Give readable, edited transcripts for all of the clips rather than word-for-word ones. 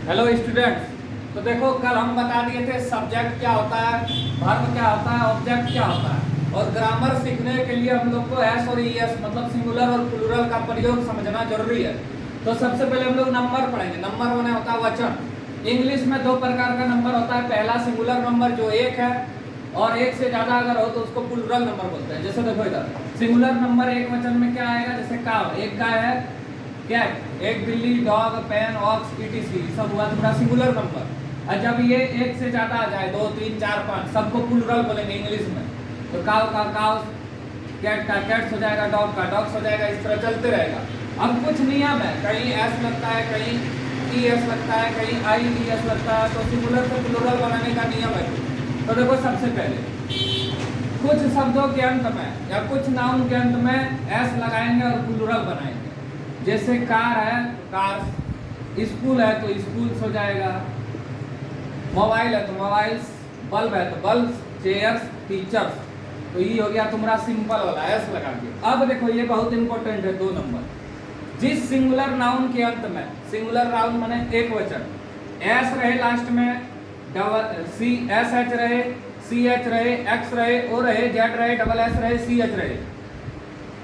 Hello students. तो देखो, कल हम बता दिए थे सब्जेक्ट क्या होता है, वर्ब क्या होता है, ऑब्जेक्ट क्या होता है, और ग्रामर सीखने के लिए हम लोग को एस और ईएस मतलब सिंगुलर और प्लूरल का प्रयोग समझना जरूरी है। तो सबसे पहले हम लोग नंबर पढ़ेंगे। नंबर माने होता है वचन। इंग्लिश में दो प्रकार का नंबर होता है। पहला सिंगुलर नंबर जो एक है, और एक से ज्यादा अगर हो तो उसको प्लूरल नंबर बोलते हैं। जैसे देखो इधर सिंगुलर नंबर एक वचन में क्या आएगा, जैसे काव, एक गाय है, कैट, एक बिल्ली, डॉग, पेन, ऑक्स, ईटीसी, सब हुआ तुम्हारा सिंगुलर नंबर। और जब ये एक से ज्यादा आ जाए, 2, 3, 4, 5, सबको प्लूरल बोलेंगे इंग्लिश में। तो काव का काव, कैट का कैट्स हो जाएगा, डॉग का डॉग्स हो जाएगा, इस तरह चलते रहेगा। अब कुछ नियम है, कहीं एस लगता है, कहीं ई एस लगता है, कहीं आई ई एस लगता है। तो सिंगुलर से प्लूरल बनाने का नियम है। तो देखो, सबसे पहले कुछ शब्दों के अंत में या कुछ नाउन के अंत में एस लगाएंगे और प्लूरल बनाएंगे। जैसे कार है तो कार्स, स्कूल है तो स्कूल्स हो जाएगा, मोबाइल है तो मोबाइल्स, बल्ब है तो बल्ब्स, चेयर्स, टीचर्स। तो ये हो गया तुम्हारा सिंपल वाला एस लगा के। अब देखो, ये बहुत इंपॉर्टेंट है, 2 नंबर। जिस सिंगुलर नाउन के अंत में, सिंगुलर नाउन माने एक वचन, एस रहे लास्ट में, डबल सी एस एच रहे, सी एच रहे, एक्स रहे, ओ रहे, जेड रहे, डबल एस रहे, सी एच रहे,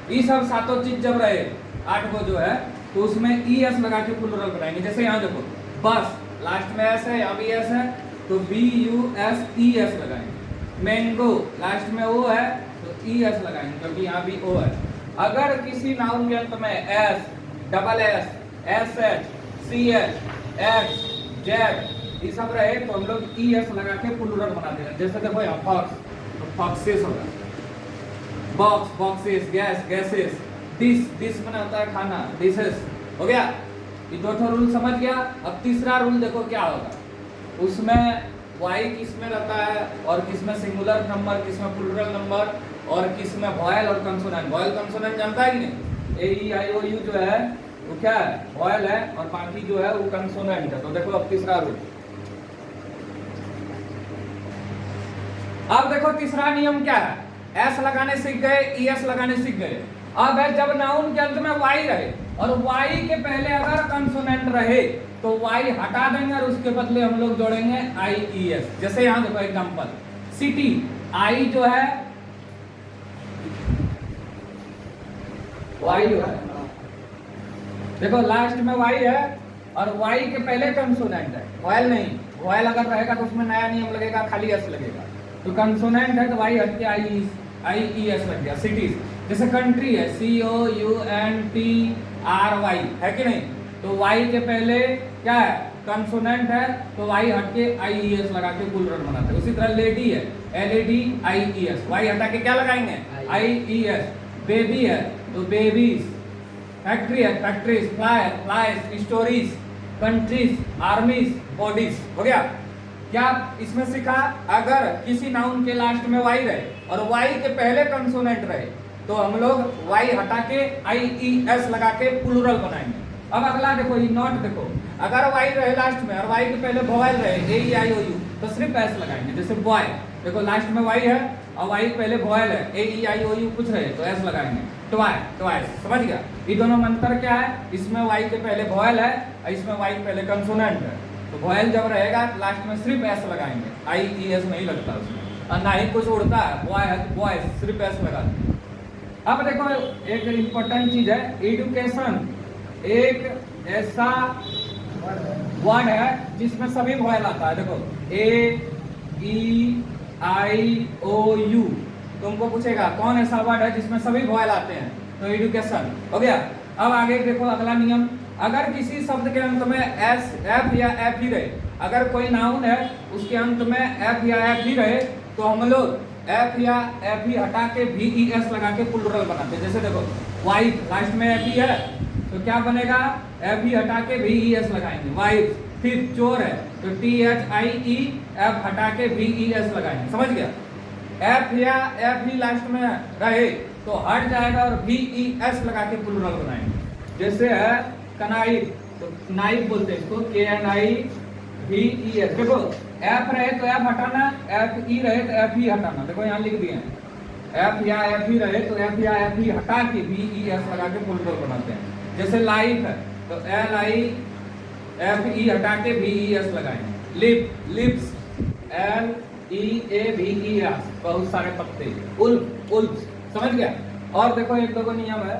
ये सब सातों चीज जब रहे, 8 को जो है, तो उसमें ई एस लगा के प्लूरल बनाएंगे। जैसे यहाँ देखो, बस लास्ट में एस है, यहाँ भी एस है, तो B U S E S लगाएंगे। मैंगो लास्ट में ओ है तो ई एस लगाएंगे, क्योंकि यहाँ भी ओ है। अगर किसी नाउन के अंत में S, double S, S H, C H, X, Z ये सब रहे, तो हम लोग ई एस लगा के प्लूरल बना देंगे। जैसे देखो यहाँ फॉक्स, तो फॉक्सेस होगा, box, boxes, gas, gases, dish, dish में होता है खाना, डिशेस हो गया। ये 2 रूल समझ गया। अब तीसरा रूल देखो क्या होगा, उसमें वाई किस में रहता है, और किस में सिंगुलर नंबर, किस में प्लूरल नंबर, और किस में वॉयल और कंसोनेंट। वॉयल कंसोनेंट जानता है कि नहीं? ए ई आई ओ यू जो है वो क्या है, वॉयल है, और बाकी जो है वो कंसोनेंट है। तो देखो अब तीसरा रूल। अब देखो तीसरा नियम क्या है, एस लगाने सीख गए, ई एस लगाने सीख गए। अब है जब नाउन के अंत में वाई रहे और वाई के पहले अगर कंसोनेंट रहे तो वाई हटा देंगे और उसके बदले हम लोग जोड़ेंगे आई ई एस। जैसे यहां देखो एग्जांपल, सिटी, आई जो है वाई जो है, देखो लास्ट में वाई है और वाई के पहले कंसोनेंट है, वॉयल नहीं। वॉयल अगर रहेगा तो उसमें नया नियम लगेगा, खाली एस लगेगा। तो कंसोनेंट है तो वाई हट के आई ई एस लग गया। सिटीज, जैसे कंट्री है, C O U N T R Y, है कि नहीं? तो वाई के पहले क्या है, कंसोनेंट है, तो वाई हट के आई ई एस लगा के प्लूरल बनाते हैं। उसी तरह लेडी है, L A D I E S, Y हटा के क्या लगाएंगे, आई ई एस। बेबी है तो बेबीज, फैक्ट्री है factories, fly flies, stories, countries, आर्मीज, bodies. हो गया। क्या इसमें सीखा, अगर किसी नाउन के लास्ट में वाई रहे और वाई के पहले कंसोनेंट रहे तो हम लोग वाई हटा के आई ई एस लगा के प्लूरल बनाएंगे। अब अगला देखो, ये नॉट देखो, अगर वाई रहे लास्ट में और वाई के पहले वॉयल रहे, ए ई आई ओ यू, तो सिर्फ एस लगाएंगे। जैसे बॉय, देखो लास्ट में वाई है और वाई के पहले वॉयल है, ए ई आई ओ यू कुछ रहे तो एस लगाएंगे। ट्वाई, ट्वाइस, समझ गया? ये दोनों में अंतर क्या है, इसमें वाई के पहले वॉयल है और इसमें वाई के पहले कंसोनेंट है। तो वॉयल जब रहेगा लास्ट में सिर्फ एस लगाएंगे, आई ई एस नहीं लगता उसमें, और ना ही कुछ उड़ता है, बॉय है तो बॉयज, सिर्फ एस लगा देंगे। अब देखो एक इंपॉर्टेंट चीज है, एजुकेशन एक ऐसा वर्ड है जिसमें सभी वॉयल आता है। देखो ए ई आई ओ यू, तुमको पूछेगा कौन ऐसा वर्ड है जिसमें सभी वॉयल आते हैं, तो एजुकेशन हो गया। अब आगे देखो अगला नियम, अगर किसी शब्द के अंत में एस, एफ या एफ ही रहे, अगर कोई नाउन है उसके अंत में एफ या एफ ही रहे तो हम लोग एफ या एफ ही हटा के भी ई एस लगा के प्लूरल बनाते हैं। जैसे देखो वाइफ, लास्ट में एफ ही है तो क्या बनेगा, एफ ही हटा के भी ई एस लगाएंगे, वाइफ। फिर चोर है तो T H I E F हटा के भी ई एस लगाएंगे, समझ गया? एफ या एफ ही लास्ट में रहे तो हट जाएगा और भी ई एस लगा के प्लूरल बनाएंगे। जैसे है कनाइफ, तो नाइफ बोलते हैं इसको, के एन आई भी ई एस। देखो एफ रहे तो एफ हटाना, एफ ई रहे तो एफ ही हटाना। देखो यहाँ लिख दिए हैं, एफ या एफ ही रहे तो एफ या एफ ही हटा के भी ई एस लगा के प्लूरल बनाते हैं। जैसे लाइफ है तो LIFE हटा के VES लगाएंगे। लिप, लिप्स, LEAVES, बहुत सारे पत्ते। उल्फ, उल्फ, समझ गया। और देखो एक दो नियम है।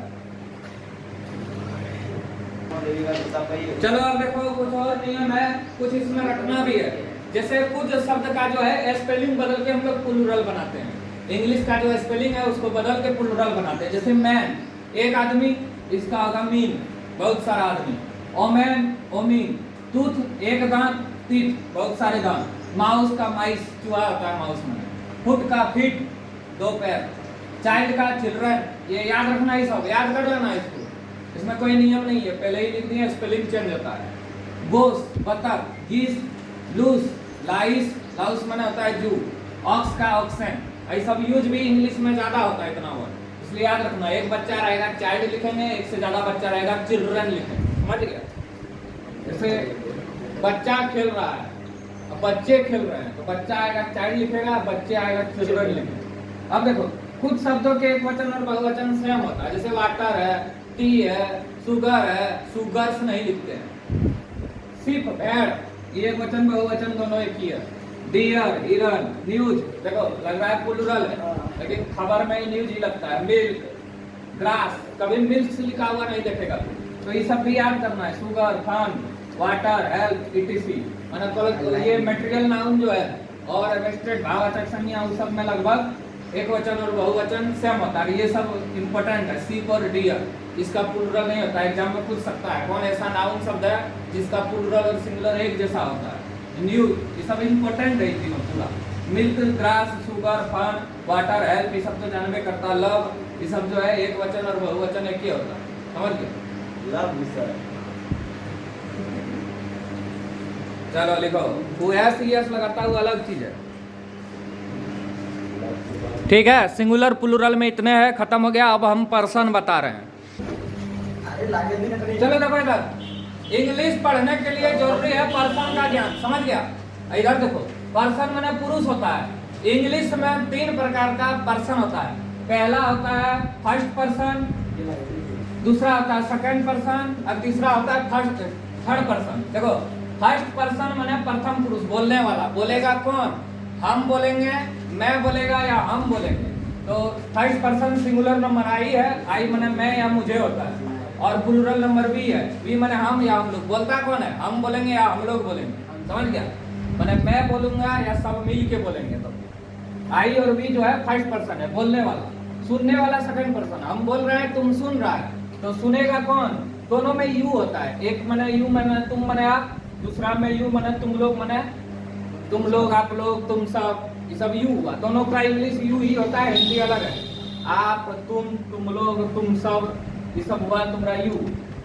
चलो अब देखो कुछ और नियम है, कुछ इसमें रखना भी है। जैसे कुछ शब्द का जो है स्पेलिंग बदल के हम लोग प्लूरल बनाते हैं। इंग्लिश का जो स्पेलिंग है उसको बदल के प्लूरल बनाते हैं। जैसे मैन, एक आदमी, इसका होगा मीन, बहुत सारा आदमी। ओमैन, ओमीन। टूथ, एक दांत, टीथ, बहुत सारे दांत। माउस का माइस, चूहा होता है माउस में। फुट का फीट, दो पैर। चाइल्ड का चिल्ड्रन, ये याद रखना ही, सब याद कर लेना इसको, इसमें कोई नियम नहीं है, पहले ही लिख दिया, स्पेलिंग चेंज होता है। गोस, बतख। गीस, लूस, लाइस, लाउस माने होता है जू। ऑक्स का ऑक्सन, ये सब यूज भी इंग्लिश में ज्यादा होता है इतना वर्ड, इसलिए याद रखना। एक बच्चा रहेगा चाइल्ड लिखेंगे, एक से ज्यादा बच्चा रहेगा चिल्ड्रन लिखेंगे, समझ गया। जैसे बच्चा खेल रहा है, अब बच्चे खेल रहे हैं, तो बच्चा आएगा चाइल्ड लिखेगा, बच्चे आएगा चिल्ड्रन लिखेगा। अब देखो कुछ शब्दों के एक वचन और बहुवचन सेम होता है। जैसे वाटर है, टी है, शुगर है, शुगर्स नहीं लिखते हैं। सिर्फ भेड़, ये एक वचन बहुवचन दोनों एक ही है। डियर, हिरन। न्यूज, देखो लग रहा है प्लूरल है, लेकिन खबर में ही न्यूज ही लगता है। मिल्क, ग्रास, कभी मिल्क लिखा हुआ नहीं देखेगा, तो ये सब भी याद करना है। Sugar, fun, water, health, etc। मतलब ये मटेरियल नाउन जो है और एब्स्ट्रैक्ट भाववाचक संज्ञा उस सब में लगभग एक वचन और बहुवचन सेम होता है। ये सब इंपॉर्टेंट है। सीप और डियर, इसका प्लूरल नहीं होता है, एग्जाम में पूछ सकता है कौन ऐसा नाउन शब्द है जिसका प्लूरल और सिंगुलर एक जैसा होता है। न्यूज, ये सब इंपॉर्टेंट है तीनों पूरा। Milk, grass, sugar, fun, water, health, ये सब तो जानबे करता। लव, ये सब जो है एक वचन और बहुवचन एक ही होता है, समझ गए। लव सर, चलो लिखो, OS लगाता हुआ अलग चीज है, ठीक है। सिंगुलर प्लूरल में इतने हैं, खत्म हो गया। अब हम पर्सन बता रहे हैं। चलो देखो इधर, इंग्लिश पढ़ने के लिए जरूरी है पर्सन का ज्ञान, समझ गया। इधर देखो, पर्सन माने पुरुष होता है। इंग्लिश में 3 प्रकार का पर्सन होता है। पहला होता है फर्स्ट पर्सन, दूसरा होता है सेकंड पर्सन, और तीसरा होता है थर्ड पर्सन। देखो फर्स्ट पर्सन माने प्रथम पुरुष, बोलने वाला। बोलेगा कौन? हम बोलेंगे, मैं बोलेगा, या हम बोलेंगे। तो फर्स्ट पर्सन सिंगुलर नंबर आई है, आई माने मैं या मुझे होता है। और प्लूरल नंबर वी है, वी माने हम या हम लोग। बोलता कौन है? हम बोलेंगे या हम लोग बोलेंगे, समझ गया। माने मैं बोलूंगा या सब मिल के बोलेंगे। तो आई और वी जो है फर्स्ट पर्सन है, बोलने वाला। सुनने वाला सेकंड पर्सन, हम बोल रहे हैं, तुम सुन रहा है, तो सुनेगा कौन? दोनों में यू होता है। एक माने यू माने तुम माने आप, दूसरा में यू माने तुम लोग, माने तुम लोग, आप लोग, तुम सब, ये सब यू हुआ। दोनों का इंग्लिश यू ही होता है, हिंदी अलग है। आप, तुम लोग, तुम सब, ये सब हुआ तुम्हारा यू।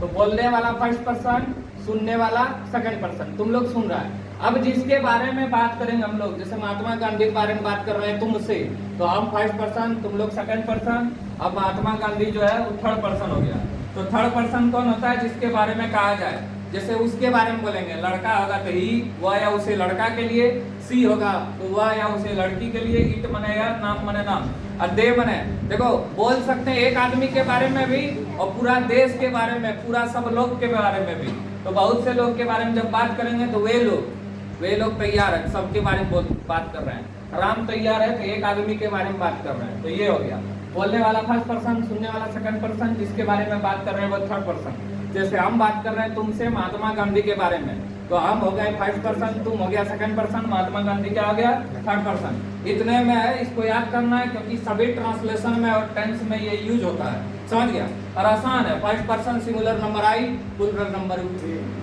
तो बोलने वाला फर्स्ट पर्सन, सुनने वाला सेकंड पर्सन, तुम लोग सुन रहा है। अब जिसके बारे में बात करेंगे हम लोग, जैसे महात्मा गांधी के बारे में बात कर रहे हैं तुमसे, तो हम फर्स्ट पर्सन, तुम लोग सेकंड पर्सन। अब महात्मा गांधी जो है वो थर्ड पर्सन हो गया। तो थर्ड पर्सन कौन होता है? जिसके बारे में कहा जाए, जैसे उसके बारे में बोलेंगे, लड़का होगा तो ही, वह या उसे लड़का के लिए। सी होगा तो वह या उसे लड़की के लिए। इट मने यार, नाम मने नाम, और दे मने। देखो बोल सकते हैं एक आदमी के बारे में भी, और पूरा देश के बारे में, पूरा सब लोग के बारे में भी। तो बहुत से लोग के बारे में जब बात करेंगे तो वे लोग तैयार है, सबके बारे में बात कर रहे हैं। राम तैयार है तो एक आदमी के बारे में बात कर रहे हैं। तो ये हो गया बोलने वाला फर्स्ट पर्सन, सुनने वाला सेकंड पर्सन, जिसके बारे में बात कर रहे हैं वो थर्ड पर्सन। जैसे हम बात कर रहे हैं तुमसे महात्मा गांधी के बारे में, तो हम हो गए फर्स्ट पर्सन, तुम हो गया सेकंड पर्सन, महात्मा गांधी क्या हो गया? Third person. इतने में है, इसको याद करना है क्योंकि सभी ट्रांसलेशन में और टेंस में ये यूज होता है, समझ गया। और आसान है। First person singular number I, plural number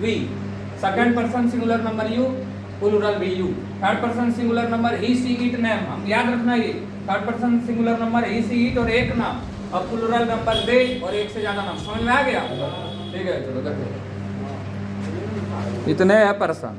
we. Second person singular number you, plural भी you. Third person singular number he, she, it, name, हम याद रखना ये। Third person singular number he, she, it और एक नाम, और प्लूरल नंबर दे और एक से ज्यादा नाम। समझ में आ गया? ठीक है, चलो देखो, इतने है पर्सन।